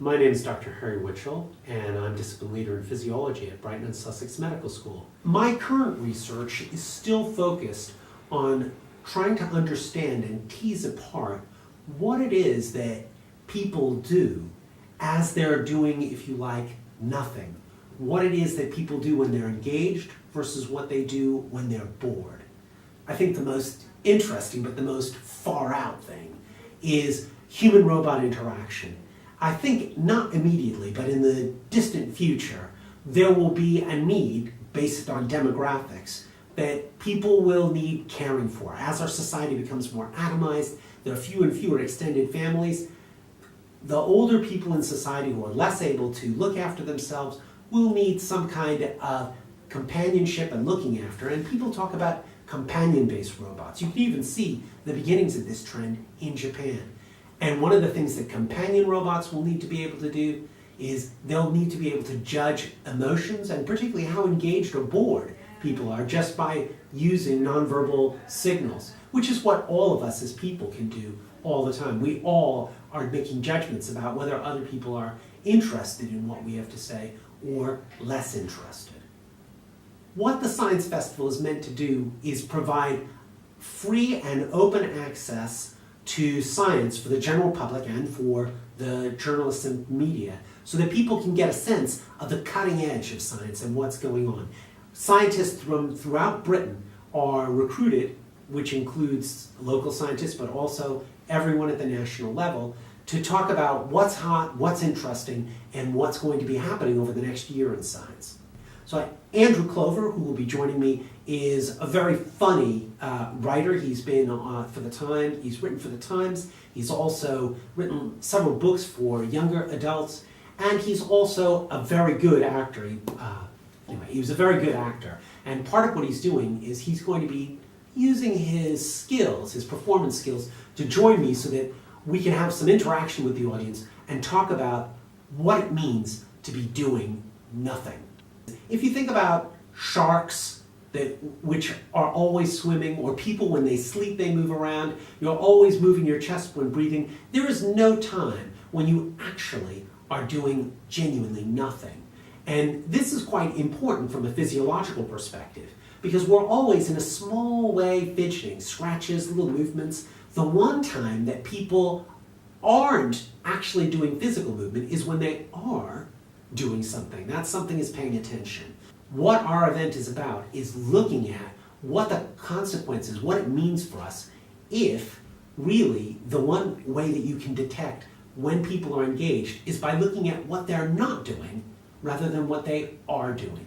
My name is Dr. Harry Witchell, and I'm Discipline Leader in Physiology at Brighton and Sussex Medical School. My current research is still focused on trying to understand and tease apart what it is that people do as they're doing, if you like, nothing. What it is that people do when they're engaged versus what they do when they're bored. I think the most interesting but the most far out thing is human-robot interaction. I think not immediately, but in the distant future, there will be a need based on demographics that people will need caring for. As our society becomes more atomized, there are fewer and fewer extended families. The older people in society who are less able to look after themselves will need some kind of companionship and looking after. And people talk about companion-based robots. You can even see the beginnings of this trend in Japan. And one of the things that companion robots will need to be able to do is they'll need to be able to judge emotions and particularly how engaged or bored people are just by using nonverbal signals, which is what all of us as people can do all the time. We all are making judgments about whether other people are interested in what we have to say or less interested. What the Science Festival is meant to do is provide free and open access to science for the general public and for the journalists and media so that people can get a sense of the cutting edge of science and what's going on. Scientists from throughout Britain are recruited, which includes local scientists but also everyone at the national level, to talk about what's hot, what's interesting, and what's going to be happening over the next year in science. So Andrew Clover, who will be joining me, is a very funny writer. He's been for the Times. He's written for the Times. He's also written several books for younger adults, and he's also a very good actor. He was a very good actor, and part of what he's doing is he's going to be using his skills, his performance skills, to join me so that we can have some interaction with the audience and talk about what it means to be doing nothing. If you think about sharks which are always swimming, or people when they sleep they move around, you're always moving your chest when breathing, there is no time when you actually are doing genuinely nothing. And this is quite important from a physiological perspective because we're always in a small way fidgeting, scratches, little movements. The one time that people aren't actually doing physical movement is when they are doing something. That something is paying attention. What our event is about is looking at what the consequences, what it means for us if really the one way that you can detect when people are engaged is by looking at what they're not doing rather than what they are doing.